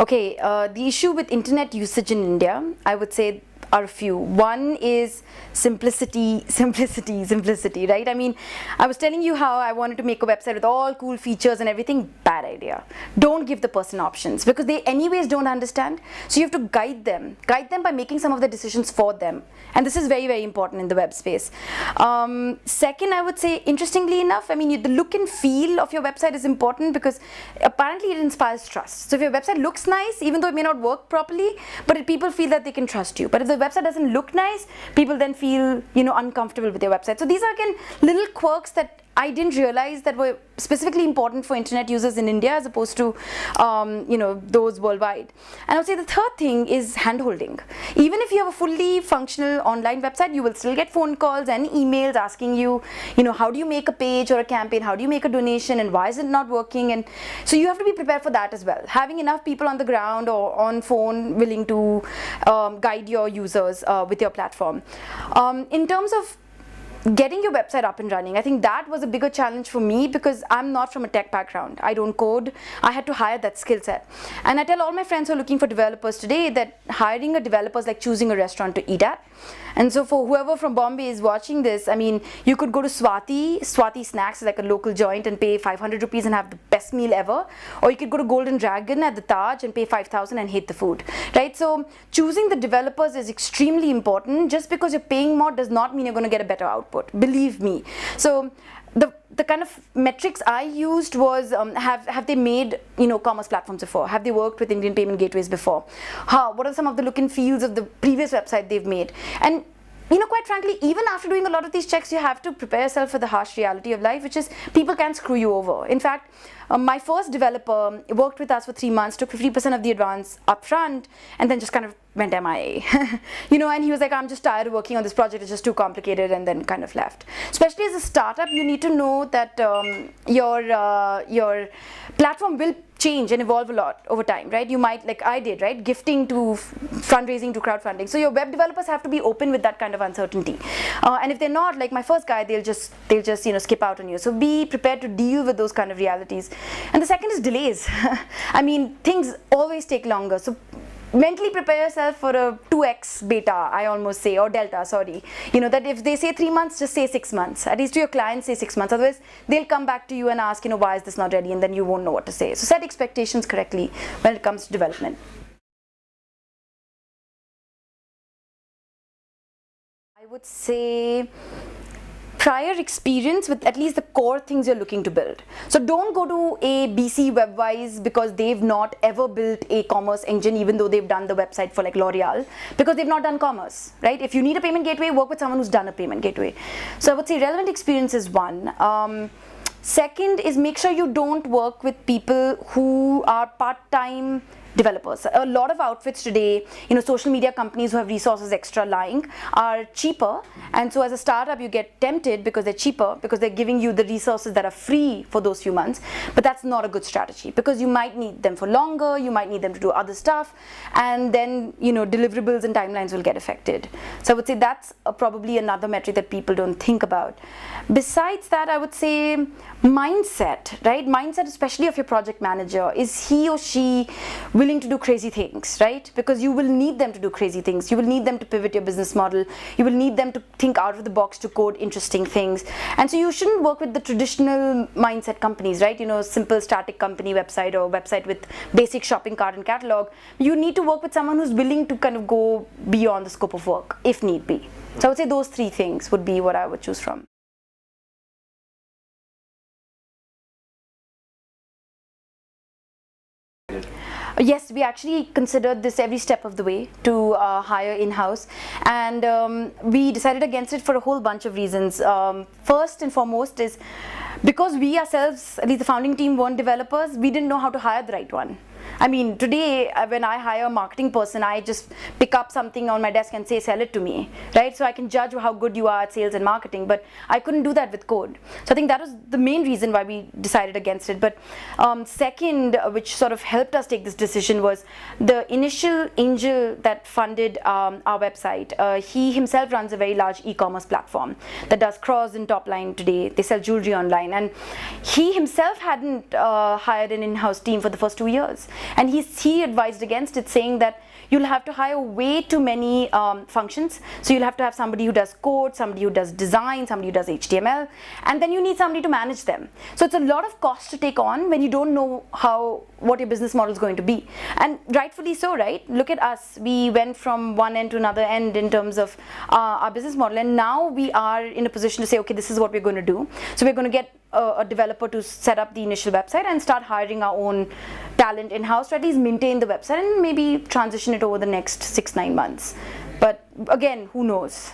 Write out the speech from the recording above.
Okay, the issue with internet usage in India, I would say, are a few. One is simplicity, right? I mean, I was telling you how I wanted to make a website with all cool features and everything. Bad idea. Don't give the person options because they anyways don't understand. So you have to guide them by making some of the decisions for them. And this is very, very important in the web space. Second, I would say, interestingly enough, I mean, the look and feel of your website is important because apparently it inspires trust. So if your website looks nice, even though it may not work properly, but if people feel that they can trust you. But if the website doesn't look nice, people then feel, uncomfortable with your website. So these are again little quirks that I didn't realize that were specifically important for internet users in India as opposed to those worldwide. And I would say the third thing is hand-holding. Even if you have a fully functional online website, you will still get phone calls and emails asking you, how do you make a page or a campaign, how do you make a donation, and why is it not working? And so you have to be prepared for that as well. Having enough people on the ground or on phone willing to guide your users with your platform. In terms of getting your website up and running, I think that was a bigger challenge for me because I'm not from a tech background. I don't code. I had to hire that skill set. And I tell all my friends who are looking for developers today that hiring a developer is like choosing a restaurant to eat at. And so for whoever from Bombay is watching this, I mean, you could go to Swati Snacks, like a local joint, and pay 500 rupees and have the best meal ever. Or you could go to Golden Dragon at the Taj and pay 5,000 and hate the food, right? So choosing the developers is extremely important. Just because you're paying more does not mean you're going to get a better output. Believe me. So the kind of metrics I used was have they made commerce platforms before? Have they worked with Indian payment gateways before? What are some of the look and feels of the previous website they've made? And quite frankly, even after doing a lot of these checks, you have to prepare yourself for the harsh reality of life, which is people can screw you over. In fact, my first developer worked with us for 3 months, took 50% of the advance upfront, and then just kind of went MIA. And he was like, I'm just tired of working on this project, it's just too complicated, and then kind of left. Especially as a startup, you need to know that your platform will change and evolve a lot over time, right? You might, like I did, right? Gifting to fundraising to crowdfunding. So your web developers have to be open with that kind of uncertainty. And if they're not, like my first guy, they'll just skip out on you. So be prepared to deal with those kind of realities. And the second is delays. I mean, things always take longer. So mentally prepare yourself for a 2x beta, I almost say, or delta, sorry. That if they say 3 months, just say 6 months. At least to your clients, say 6 months. Otherwise, they'll come back to you and ask, why is this not ready? And then you won't know what to say. So set expectations correctly when it comes to development. I would say prior experience with at least the core things you're looking to build. So don't go to a BC Webwise because they've not ever built a commerce engine, even though they've done the website for like L'Oreal, because they've not done commerce, right? If you need a payment gateway, work with someone who's done a payment gateway. So I would say relevant experience is one. Second is make sure you don't work with people who are part-time developers. A lot of outfits today, social media companies who have resources extra lying are cheaper, and so as a startup you get tempted because they're cheaper, because they're giving you the resources that are free for those few months. But that's not a good strategy because you might need them for longer, you might need them to do other stuff, and then deliverables and timelines will get affected. So I would say that's probably another metric that people don't think about. Besides that, I would say mindset, right? Mindset, especially of your project manager. Is he or she willing to do crazy things, right? Because you will need them to do crazy things. You will need them to pivot your business model. You will need them to think out of the box to code interesting things. And so you shouldn't work with the traditional mindset companies, right? Simple static company website or website with basic shopping cart and catalog. You need to work with someone who's willing to kind of go beyond the scope of work if need be. So I would say those 3 things would be what I would choose from. Yes, we actually considered this every step of the way to hire in-house, and we decided against it for a whole bunch of reasons. First and foremost is because we ourselves, at least the founding team, weren't developers, we didn't know how to hire the right one. I mean, today when I hire a marketing person, I just pick up something on my desk and say, sell it to me, right? So I can judge how good you are at sales and marketing, but I couldn't do that with code. So I think that was the main reason why we decided against it. But second, which sort of helped us take this decision, was the initial angel that funded our website. He himself runs a very large e-commerce platform that does cross and top line today. They sell jewelry online, and he himself hadn't hired an in-house team for the first 2 years. And he advised against it, saying that you'll have to hire way too many functions. So you'll have to have somebody who does code, somebody who does design, somebody who does HTML, and then you need somebody to manage them. So it's a lot of cost to take on when you don't know what your business model is going to be. And rightfully so, right? Look at us. We went from one end to another end in terms of our business model, and now we are in a position to say, okay, this is what we're going to do. So we're going to get a developer to set up the initial website and start hiring our own talent in-house to at least maintain the website and maybe transition it over the next 6-9 months. But again, who knows?